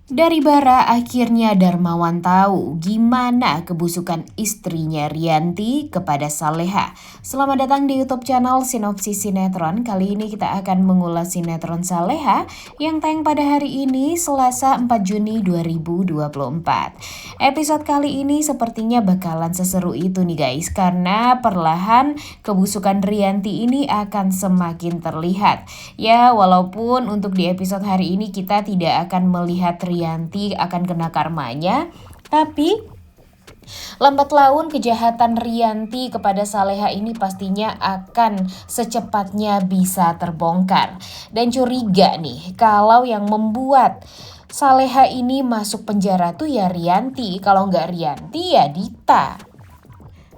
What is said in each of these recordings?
Dari Bara, akhirnya Darmawan tahu gimana kebusukan istrinya Rianti kepada Saleha. Selamat datang di YouTube channel Sinopsis Sinetron. Kali ini kita akan mengulas sinetron Saleha yang tayang pada hari ini Selasa 4 Juni 2024. Episode kali ini sepertinya bakalan seseru itu nih guys, karena perlahan kebusukan Rianti ini akan semakin terlihat. Ya, walaupun untuk di episode hari ini kita tidak akan melihat Rianti akan kena karmanya, tapi lambat laun kejahatan Rianti kepada Saleha ini pastinya akan secepatnya bisa terbongkar. Dan curiga nih, kalau yang membuat Saleha ini masuk penjara tuh ya Rianti, kalau nggak Rianti ya Dita.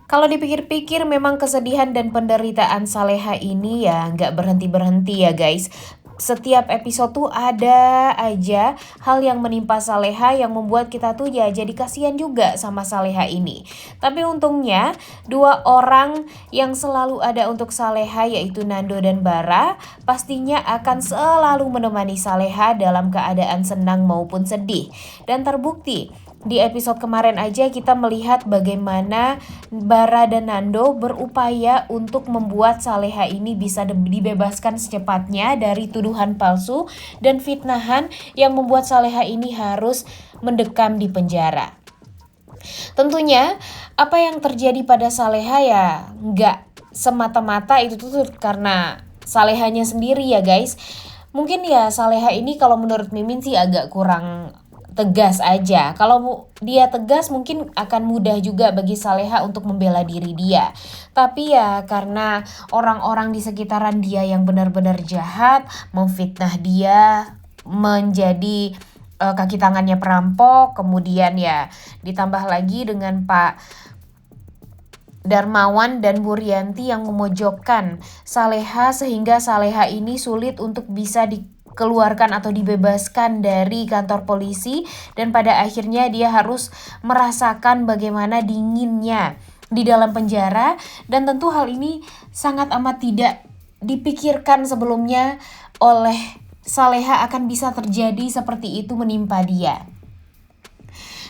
Kalau dipikir-pikir memang kesedihan dan penderitaan Saleha ini ya nggak berhenti-berhenti ya guys. Setiap episode tuh ada aja hal yang menimpa Saleha yang membuat kita tuh ya jadi kasihan juga sama Saleha ini. Tapi untungnya dua orang yang selalu ada untuk Saleha yaitu Nando dan Bara pastinya akan selalu menemani Saleha dalam keadaan senang maupun sedih. Dan terbukti di episode kemarin aja kita melihat bagaimana Bara dan Nando berupaya untuk membuat Saleha ini bisa dibebaskan secepatnya dari tuduhan palsu dan fitnahan yang membuat Saleha ini harus mendekam di penjara. Tentunya apa yang terjadi pada Saleha ya nggak semata-mata itu tuh karena Salehanya sendiri ya guys. Mungkin ya Saleha ini kalau menurut Mimin sih agak kurang tegas aja. Kalau dia tegas mungkin akan mudah juga bagi Saleha untuk membela diri dia. Tapi ya karena orang-orang di sekitaran dia yang benar-benar jahat, memfitnah dia, menjadi kaki tangannya perampok, kemudian ya ditambah lagi dengan Pak Darmawan dan Bu Rianti yang memojokkan Saleha sehingga Saleha ini sulit untuk bisa dikeluarkan atau dibebaskan dari kantor polisi, dan pada akhirnya dia harus merasakan bagaimana dinginnya di dalam penjara, dan tentu hal ini sangat amat tidak dipikirkan sebelumnya oleh Saleha akan bisa terjadi seperti itu menimpa dia.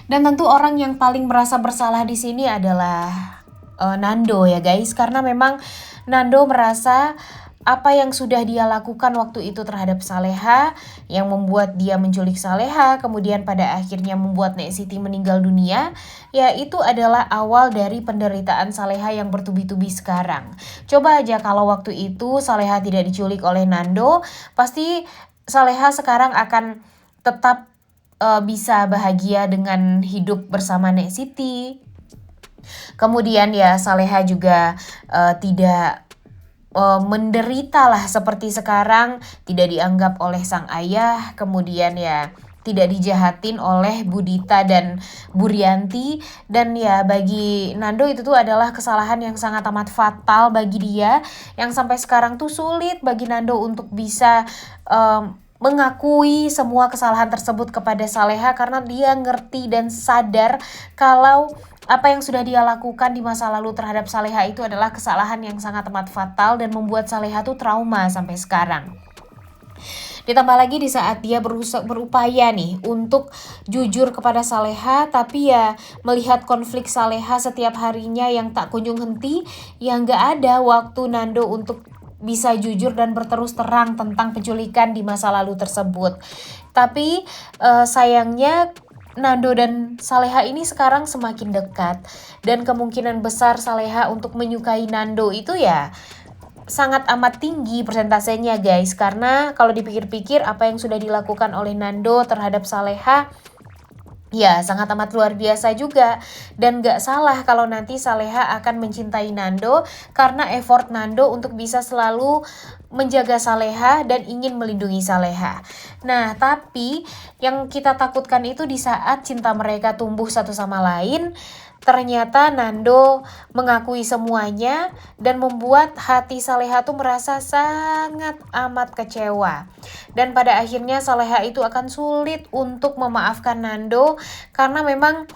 Dan tentu orang yang paling merasa bersalah di sini adalah Nando ya guys, karena memang Nando merasa apa yang sudah dia lakukan waktu itu terhadap Saleha yang membuat dia menculik Saleha, kemudian pada akhirnya membuat Nek Siti meninggal dunia, ya itu adalah awal dari penderitaan Saleha yang bertubi-tubi sekarang. Coba aja kalau waktu itu Saleha tidak diculik oleh Nando, pasti Saleha sekarang akan tetap bisa bahagia dengan hidup bersama Nek Siti. Kemudian ya Saleha juga tidak menderita lah seperti sekarang, tidak dianggap oleh sang ayah, kemudian ya tidak dijahatin oleh Budita dan Bu Rianti. Dan ya bagi Nando itu tuh adalah kesalahan yang sangat amat fatal bagi dia, yang sampai sekarang tuh sulit bagi Nando untuk bisa mengakui semua kesalahan tersebut kepada Saleha, karena dia ngerti dan sadar kalau apa yang sudah dia lakukan di masa lalu terhadap Saleha itu adalah kesalahan yang sangat amat fatal dan membuat Saleha tuh trauma sampai sekarang. Ditambah lagi di saat dia berupaya nih untuk jujur kepada Saleha, tapi ya melihat konflik Saleha setiap harinya yang tak kunjung henti, yang gak ada waktu Nando untuk bisa jujur dan berterus terang tentang penculikan di masa lalu tersebut. Tapi sayangnya Nando dan Saleha ini sekarang semakin dekat, dan kemungkinan besar Saleha untuk menyukai Nando itu ya sangat amat tinggi persentasenya guys, karena kalau dipikir-pikir apa yang sudah dilakukan oleh Nando terhadap Saleha ya sangat amat luar biasa juga. Dan gak salah kalau nanti Saleha akan mencintai Nando karena effort Nando untuk bisa selalu menjaga Saleha dan ingin melindungi Saleha. Nah tapi yang kita takutkan itu di saat cinta mereka tumbuh satu sama lain, ternyata Nando mengakui semuanya dan membuat hati Saleha tuh merasa sangat amat kecewa. Dan pada akhirnya Saleha itu akan sulit untuk memaafkan Nando karena memang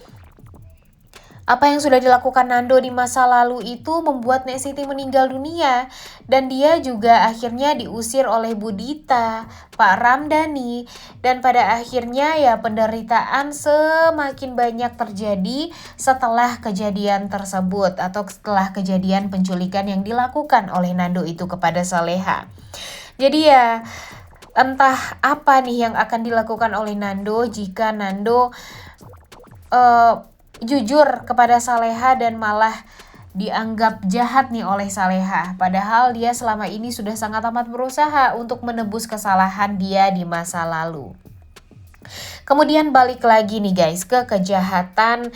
Apa yang sudah dilakukan Nando di masa lalu itu membuat Nek Siti meninggal dunia. Dan dia juga akhirnya diusir oleh Bu Dita, Pak Ramdhani. Dan pada akhirnya ya penderitaan semakin banyak terjadi setelah kejadian tersebut. Atau setelah kejadian penculikan yang dilakukan oleh Nando itu kepada Saleha. Jadi ya entah apa nih yang akan dilakukan oleh Nando jika Nando jujur kepada Saleha dan malah dianggap jahat nih oleh Saleha. Padahal dia selama ini sudah sangat amat berusaha untuk menebus kesalahan dia di masa lalu. Kemudian balik lagi nih guys ke kejahatan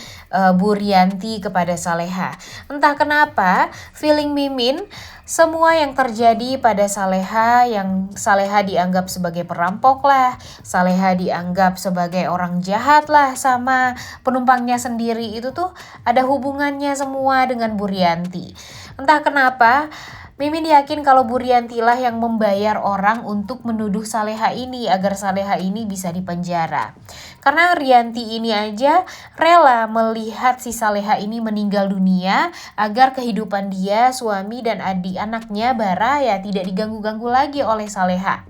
Bu Rianti kepada Saleha. Entah kenapa feeling Mimin semua yang terjadi pada Saleha, yang Saleha dianggap sebagai perampok lah, Saleha dianggap sebagai orang jahat lah sama penumpangnya sendiri, itu tuh ada hubungannya semua dengan Bu Rianti. Entah kenapa Mimin yakin kalau Bu Rianti lah yang membayar orang untuk menuduh Saleha ini agar Saleha ini bisa dipenjara. Karena Rianti ini aja rela melihat si Saleha ini meninggal dunia agar kehidupan dia, suami dan adik anaknya Bara ya tidak diganggu-ganggu lagi oleh Saleha.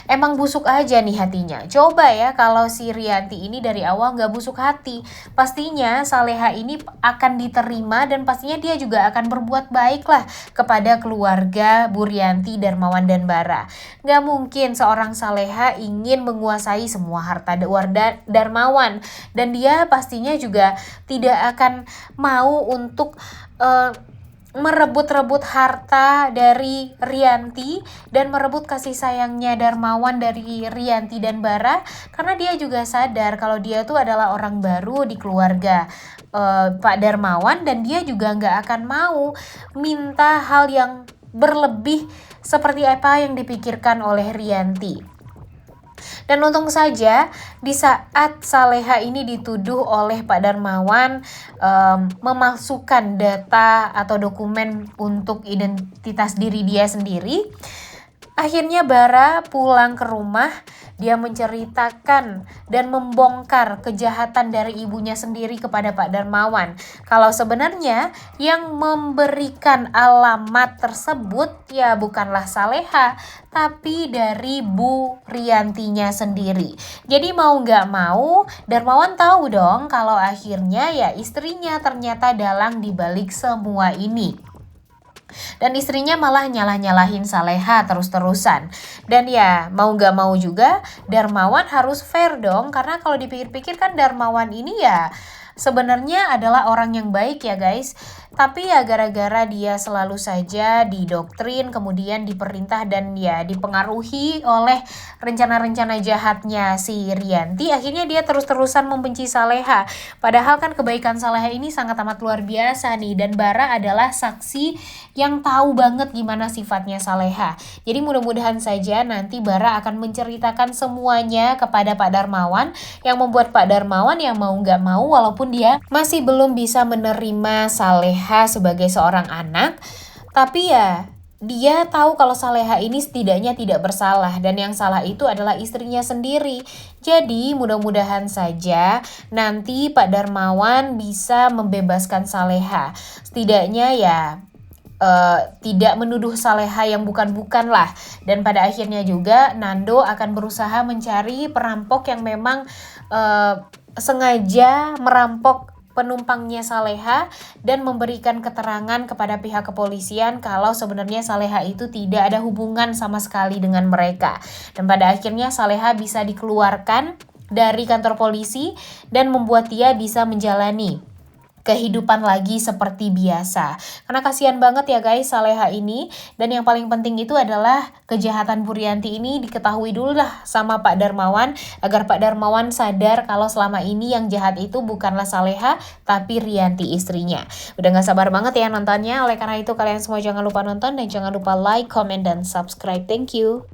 Emang busuk aja nih hatinya. Coba ya kalau si Rianti ini dari awal gak busuk hati, pastinya Saleha ini akan diterima dan pastinya dia juga akan berbuat baik lah kepada keluarga Bu Rianti, Darmawan dan Bara. Gak mungkin seorang Saleha ingin menguasai semua harta Darmawan, dan dia pastinya juga tidak akan mau untuk merebut-rebut harta dari Rianti dan merebut kasih sayangnya Darmawan dari Rianti dan Bara, karena dia juga sadar kalau dia tuh adalah orang baru di keluarga Pak Darmawan, dan dia juga nggak akan mau minta hal yang berlebih seperti apa yang dipikirkan oleh Rianti. Dan untung saja di saat Saleha ini dituduh oleh Pak Darmawan memasukkan data atau dokumen untuk identitas diri dia sendiri, akhirnya Bara pulang ke rumah. Dia menceritakan dan membongkar kejahatan dari ibunya sendiri kepada Pak Darmawan. Kalau sebenarnya yang memberikan alamat tersebut ya bukanlah Saleha, tapi dari Bu Riantinya sendiri. Jadi mau nggak mau Darmawan tahu dong kalau akhirnya ya istrinya ternyata dalang dibalik semua ini. Dan istrinya malah nyalah-nyalahin Saleha terus-terusan. Dan ya mau gak mau juga Darmawan harus fair dong. Karena kalau dipikir-pikir kan Darmawan ini ya sebenarnya adalah orang yang baik ya guys. Tapi ya gara-gara dia selalu saja didoktrin, kemudian diperintah dan ya dipengaruhi oleh rencana-rencana jahatnya si Rianti, akhirnya dia terus-terusan membenci Saleha. Padahal kan kebaikan Saleha ini sangat amat luar biasa nih, dan Bara adalah saksi yang tahu banget gimana sifatnya Saleha. Jadi mudah-mudahan saja nanti Bara akan menceritakan semuanya kepada Pak Darmawan, yang membuat Pak Darmawan yang mau gak mau walaupun dia masih belum bisa menerima Saleha sebagai seorang anak, tapi ya dia tahu kalau Saleha ini setidaknya tidak bersalah dan yang salah itu adalah istrinya sendiri. Jadi mudah-mudahan saja nanti Pak Darmawan bisa membebaskan Saleha. Setidaknya ya tidak menuduh Saleha yang bukan-bukan lah. Dan pada akhirnya juga Nando akan berusaha mencari perampok yang memang sengaja merampok penumpangnya Saleha dan memberikan keterangan kepada pihak kepolisian kalau sebenarnya Saleha itu tidak ada hubungan sama sekali dengan mereka. Dan pada akhirnya Saleha bisa dikeluarkan dari kantor polisi dan membuat dia bisa menjalani kehidupan lagi seperti biasa. Karena kasihan banget ya guys Saleha ini, dan yang paling penting itu adalah kejahatan Bu Rianti ini diketahui dulu lah sama Pak Darmawan agar Pak Darmawan sadar kalau selama ini yang jahat itu bukanlah Saleha tapi Rianti istrinya. Udah gak sabar banget ya nontonnya, oleh karena itu kalian semua jangan lupa nonton dan jangan lupa like, comment, dan subscribe. Thank you.